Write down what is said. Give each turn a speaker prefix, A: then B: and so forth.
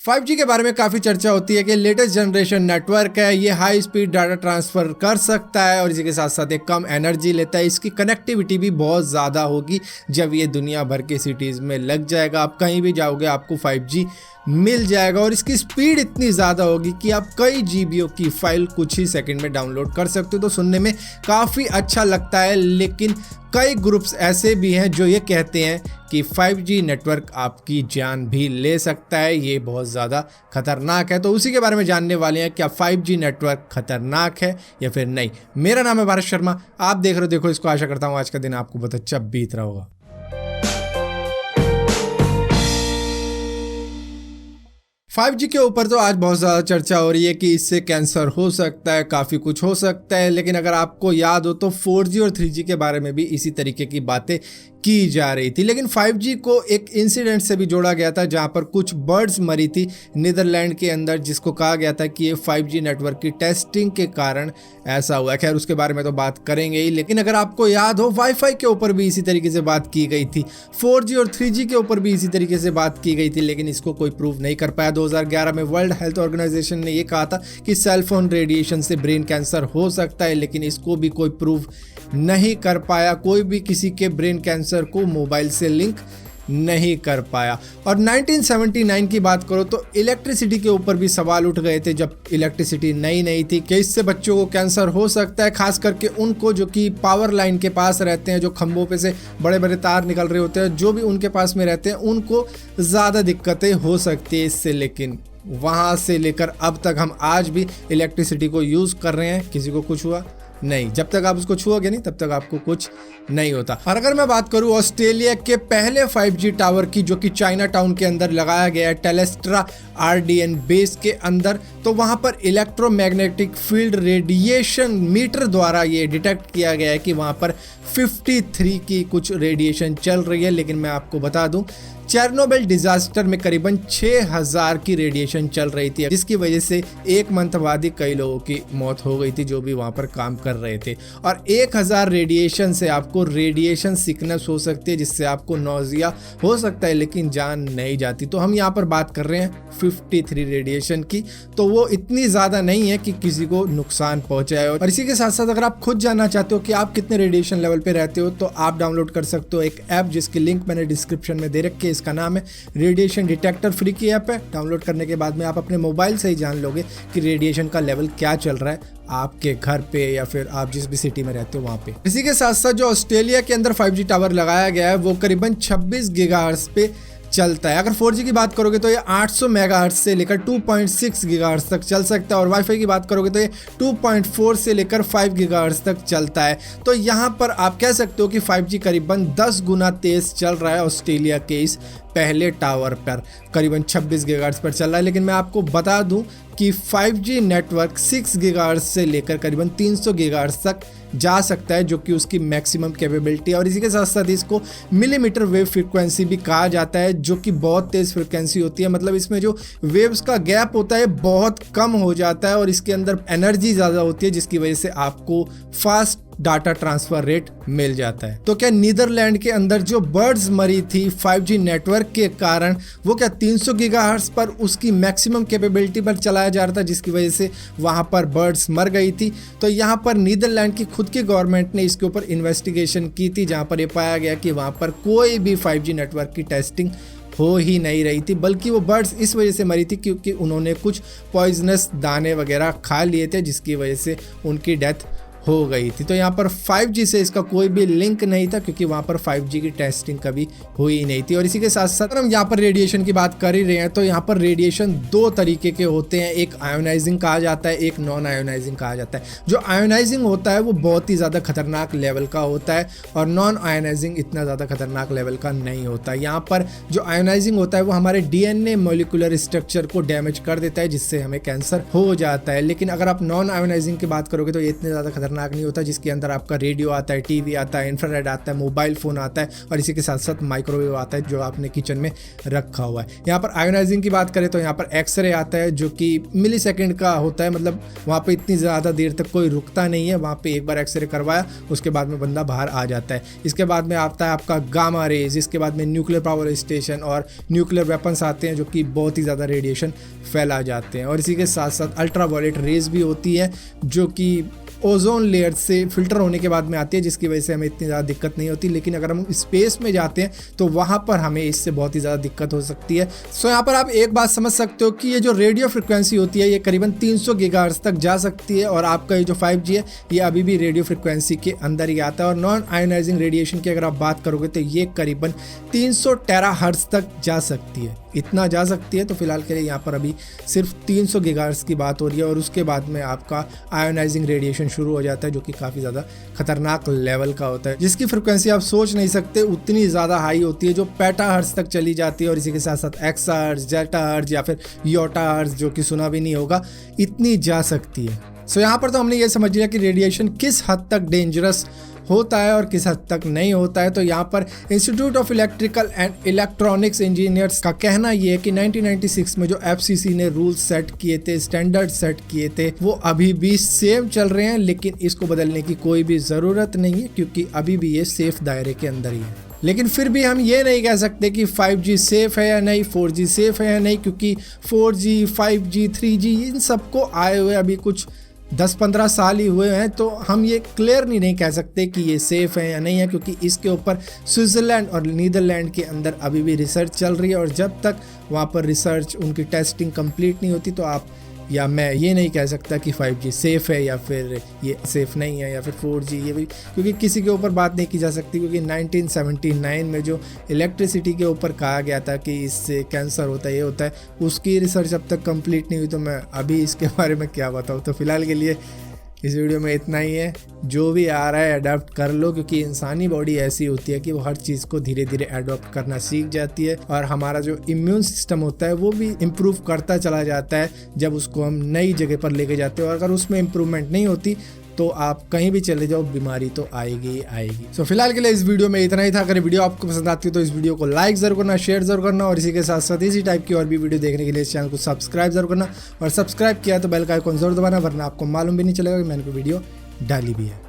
A: 5G के बारे में काफ़ी चर्चा होती है कि लेटेस्ट जनरेशन नेटवर्क है, ये हाई स्पीड डाटा ट्रांसफ़र कर सकता है और इसी के साथ साथ एक कम एनर्जी लेता है। इसकी कनेक्टिविटी भी बहुत ज़्यादा होगी जब ये दुनिया भर के सिटीज़ में लग जाएगा। आप कहीं भी जाओगे आपको 5G मिल जाएगा और इसकी स्पीड इतनी ज़्यादा होगी कि आप कई जीबीओ की फाइल कुछ ही सेकंड में डाउनलोड कर सकते हो। तो सुनने में काफ़ी अच्छा लगता है, लेकिन कई ग्रुप्स ऐसे भी हैं जो ये कहते हैं कि 5G नेटवर्क आपकी जान भी ले सकता है, ये बहुत ज़्यादा खतरनाक है। तो उसी के बारे में जानने वाले हैं, क्या 5G नेटवर्क खतरनाक है या फिर नहीं। मेरा नाम है भारत शर्मा, आप देख रहे हो देखो इसको। आशा करता हूँ आज का दिन आपको बहुत अच्छा बीत रहा होगा। 5G के ऊपर तो आज बहुत ज़्यादा चर्चा हो रही है कि इससे कैंसर हो सकता है, काफ़ी कुछ हो सकता है। लेकिन अगर आपको याद हो तो 4G और 3G के बारे में भी इसी तरीके की बातें की जा रही थी। लेकिन 5G को एक इंसिडेंट से भी जोड़ा गया था जहां पर कुछ बर्ड्स मरी थी नीदरलैंड के अंदर, जिसको कहा गया था कि ये 5G नेटवर्क की टेस्टिंग के कारण ऐसा हुआ। खैर उसके बारे में तो बात करेंगे ही, लेकिन अगर आपको याद हो वाईफाई के ऊपर भी इसी तरीके से बात की गई थी, 4G और 3G के ऊपर भी इसी तरीके से बात की गई थी, लेकिन इसको कोई प्रूव नहीं कर पाया। 2011 में वर्ल्ड हेल्थ ऑर्गेनाइजेशन ने यह कहा था कि सेलफोन रेडिएशन से ब्रेन कैंसर हो सकता है, लेकिन इसको भी कोई प्रूव नहीं कर पाया। कोई भी किसी के ब्रेन कैंसर को मोबाइल से लिंक नहीं कर पाया। और 1979 की बात करो तो इलेक्ट्रिसिटी के ऊपर भी सवाल उठ गए थे जब इलेक्ट्रिसिटी नई थी कि इससे बच्चों को कैंसर हो सकता है, खास करके उनको जो कि पावर लाइन के पास रहते हैं, जो खंभों पे से बड़े बड़े तार निकल रहे होते हैं, जो भी उनके पास में रहते हैं उनको ज़्यादा दिक्कतें हो सकती है इससे। लेकिन वहाँ से लेकर अब तक हम आज भी इलेक्ट्रिसिटी को यूज़ कर रहे हैं, किसी को कुछ हुआ नहीं। जब तक आप उसको छुओगे नहीं तब तक आपको कुछ नहीं होता। और अगर मैं बात करूं ऑस्ट्रेलिया के पहले 5G टावर की, जो कि चाइना टाउन के अंदर लगाया गया है टेलेस्ट्रा RDN बेस के अंदर, तो वहां पर इलेक्ट्रोमैग्नेटिक फील्ड रेडिएशन मीटर द्वारा ये डिटेक्ट किया गया है कि वहां पर 53 की कुछ रेडिएशन चल रही है। लेकिन मैं आपको बता दूं चेरनोबिल डिजास्टर में करीबन 6000 की रेडिएशन चल रही थी, जिसकी वजह से एक मंथ बाद ही कई लोगों की मौत हो गई थी जो भी वहां पर काम कर रहे थे। और 1000 रेडिएशन से आपको रेडिएशन सिकनेस हो सकती है, जिससे आपको नौजिया हो सकता है, लेकिन जान नहीं जाती। तो हम यहाँ पर बात कर रहे हैं 53 रेडिएशन की, तो वो इतनी ज़्यादा नहीं है कि किसी को नुकसान पहुंचाए। और इसी के साथ साथ अगर आप खुद जानना चाहते हो कि आप कितने रेडिएशन लेवल पे रहते हो, तो आप डाउनलोड कर सकते हो एक ऐप जिसकी लिंक मैंने डिस्क्रिप्शन में दे रखी है। इसका नाम है रेडिएशन डिटेक्टर, फ्री की ऐप है। डाउनलोड करने के बाद में आप अपने मोबाइल से ही जान लोगे कि रेडिएशन का लेवल क्या चल रहा है आपके घर पे या फिर आप जिस भी सिटी में रहते हो वहाँ पे। इसी के साथ साथ जो ऑस्ट्रेलिया के अंदर 5G टावर लगाया गया है वो करीबन 26 गीगाहर्ट्ज़ पे चलता है। अगर 4G की बात करोगे तो ये 800 मेगाहर्ट्ज़ से लेकर 2.6 गीगाहर्ट्ज़ तक चल सकता है, और वाईफाई की बात करोगे तो ये 2.4 से लेकर 5 गीगाहर्ट्ज़ तक चलता है। तो यहाँ पर आप कह सकते हो कि 5G करीबन 10 गुना तेज़ चल रहा है ऑस्ट्रेलिया के इस पहले टावर पर, करीबन 26 गीगाहर्ट्ज़ पर चल रहा है। लेकिन मैं आपको बता दूं कि 5G नेटवर्क 6 गीगाहर्ट्ज़ से लेकर करीबन 300 गीगाहर्ट्ज़ तक जा सकता है, जो कि उसकी मैक्सिमम कैपेबिलिटी है। और इसी के साथ साथ इसको मिलीमीटर वेव फ्रीक्वेंसी भी कहा जाता है, जो कि बहुत तेज़ फ्रीक्वेंसी होती है। मतलब इसमें जो वेव्स का गैप होता है बहुत कम हो जाता है और इसके अंदर एनर्जी ज़्यादा होती है, जिसकी वजह से आपको फास्ट डाटा ट्रांसफर रेट मिल जाता है। तो क्या नीदरलैंड के अंदर जो बर्ड्स मरी थी 5G नेटवर्क के कारण, वो क्या 300 गीगाहर्ट्ज़ पर उसकी मैक्सिमम कैपेबिलिटी पर चलाया जा रहा था, जिसकी वजह से वहां पर बर्ड्स मर गई थी? तो यहाँ पर नीदरलैंड की खुद की गवर्नमेंट ने इसके ऊपर इन्वेस्टिगेशन की थी, जहां पर यह पाया गया कि वहां पर कोई भी 5G नेटवर्क की टेस्टिंग हो ही नहीं रही थी, बल्कि वो बर्ड्स इस वजह से मरी थी क्योंकि उन्होंने कुछ पॉइजनस दाने वगैरह खा लिए थे, जिसकी वजह से उनकी डेथ हो गई थी। तो यहाँ पर 5G से इसका कोई भी लिंक नहीं था, क्योंकि वहाँ पर 5G की टेस्टिंग कभी हुई ही नहीं थी। और इसी के साथ साथ हम यहाँ पर रेडिएशन की बात कर ही रहे हैं, तो यहाँ पर रेडिएशन 2 तरीके के होते हैं, एक आयोनाइजिंग कहा जाता है, एक नॉन आयोनाइजिंग कहा जाता है। जो आयोनाइजिंग होता है वो बहुत ही ज़्यादा खतरनाक लेवल का होता है, और नॉन आयोनाइजिंग इतना ज़्यादा खतरनाक लेवल का नहीं होता। यहाँ पर जो आयोनाइजिंग होता है वो हमारे DNA मॉलिक्यूलर स्ट्रक्चर को डैमेज कर देता है, जिससे हमें कैंसर हो जाता है। लेकिन अगर आप नॉन आयोनाइजिंग की बात करोगे तो ये इतने ज़्यादा खतरनाक नहीं होता, जिसके अंदर आपका रेडियो आता है, टीवी आता है, इंफ्रारेड आता है, मोबाइल फ़ोन आता है और इसी के साथ साथ माइक्रोवेव आता है जो आपने किचन में रखा हुआ है। यहाँ पर आयोनाइजिंग की बात करें तो यहाँ पर एक्सरे आता है जो कि मिली सेकेंड का होता है, मतलब वहाँ पे इतनी ज़्यादा देर तक कोई रुकता नहीं है। वहाँ पे एक बार एक्सरे करवाया उसके बाद में बंदा बाहर आ जाता है। इसके बाद में आता है आपका गामा रेज, इसके बाद में न्यूक्लियर पावर स्टेशन और न्यूक्लियर वेपन्स आते हैं जो कि बहुत ही ज़्यादा रेडिएशन फैला जाते हैं। और इसी के साथ साथ अल्ट्रावायलेट रेज भी होती है जो कि ओजोन लेयर से फिल्टर होने के बाद में आती है, जिसकी वजह से हमें इतनी ज़्यादा दिक्कत नहीं होती। लेकिन अगर हम स्पेस में जाते हैं तो वहाँ पर हमें इससे बहुत ही ज़्यादा दिक्कत हो सकती है। सो यहाँ पर आप एक बात समझ सकते हो कि ये जो रेडियो फ्रिक्वेंसी होती है ये करीबन 300 गीगाहर्ट्ज़ तक जा सकती है और आपका ये जो 5G है ये अभी भी रेडियो फ्रिक्वेंसी के अंदर ही आता है। और नॉन आयोनाइजिंग रेडिएशन की अगर आप बात करोगे तो ये करीबन 300 टेराहर्ट्ज़ तक जा सकती है, इतना जा सकती है। तो फिलहाल के लिए यहाँ पर अभी सिर्फ 300 गीगाहर्ट्ज़ की बात हो रही है और उसके बाद में आपका आयोनाइजिंग रेडिएशन शुरू हो जाता है जो कि काफ़ी ज़्यादा खतरनाक लेवल का होता है, जिसकी फ्रिक्वेंसी आप सोच नहीं सकते, उतनी ज़्यादा हाई होती है जो पेटाहर्ट्ज़ तक चली जाती है। और इसी के साथ साथ एक्साहर्ट्ज़, जेटाहर्ट्ज़ या फिर योटाहर्ट्ज़ जो कि सुना भी नहीं होगा, इतनी जा सकती है। सो यहाँ पर तो हमने ये समझ लिया कि रेडिएशन किस हद तक डेंजरस होता है और किस हद तक नहीं होता है। तो यहाँ पर institute of electrical and electronics engineers का कहना ये है कि 1996 में जो FCC ने रूल्स सेट किए थे, स्टैंडर्ड सेट किए थे, वो अभी भी सेम चल रहे हैं। लेकिन इसको बदलने की कोई भी ज़रूरत नहीं है क्योंकि अभी भी ये सेफ दायरे के अंदर ही है। लेकिन फिर भी हम ये नहीं कह सकते कि 5G सेफ़ है या नहीं, 4G सेफ़ है या नहीं, क्योंकि 4G, 5G, 3G इन सबको आए हुए अभी कुछ 10-15 साल ही हुए हैं। तो हम ये क्लियरली नहीं कह सकते कि ये सेफ़ है या नहीं है, क्योंकि इसके ऊपर स्विट्ज़रलैंड और नीदरलैंड के अंदर अभी भी रिसर्च चल रही है। और जब तक वहाँ पर रिसर्च, उनकी टेस्टिंग कंप्लीट नहीं होती तो आप या मैं ये नहीं कह सकता कि 5G सेफ़ है या फिर ये सेफ़ नहीं है या फिर 4G ये भी, क्योंकि किसी के ऊपर बात नहीं की जा सकती। क्योंकि 1979 में जो इलेक्ट्रिसिटी के ऊपर कहा गया था कि इससे कैंसर होता है, ये होता है, उसकी रिसर्च अब तक कंप्लीट नहीं हुई। तो मैं अभी इसके बारे में क्या बताऊँ। तो फिलहाल के लिए इस वीडियो में इतना ही है। जो भी आ रहा है अडॉप्ट कर लो, क्योंकि इंसानी बॉडी ऐसी होती है कि वो हर चीज़ को धीरे धीरे अडॉप्ट करना सीख जाती है। और हमारा जो इम्यून सिस्टम होता है वो भी इम्प्रूव करता चला जाता है जब उसको हम नई जगह पर लेके जाते हैं। और अगर उसमें इम्प्रूवमेंट नहीं होती तो आप कहीं भी चले जाओ, बीमारी तो आएगी ही आएगी। सो फिलहाल के लिए इस वीडियो में इतना ही था। अगर वीडियो आपको पसंद आती है तो इस वीडियो को लाइक जरूर करना, शेयर जरूर करना और इसी के साथ साथ इसी टाइप की और भी वीडियो देखने के लिए इस चैनल को सब्सक्राइब जरूर करना। और सब्सक्राइब किया तो बेल का आइकॉन जरूर दबाना, वरना आपको मालूम भी नहीं चलेगा कि मैंने कोई वीडियो डाली भी है।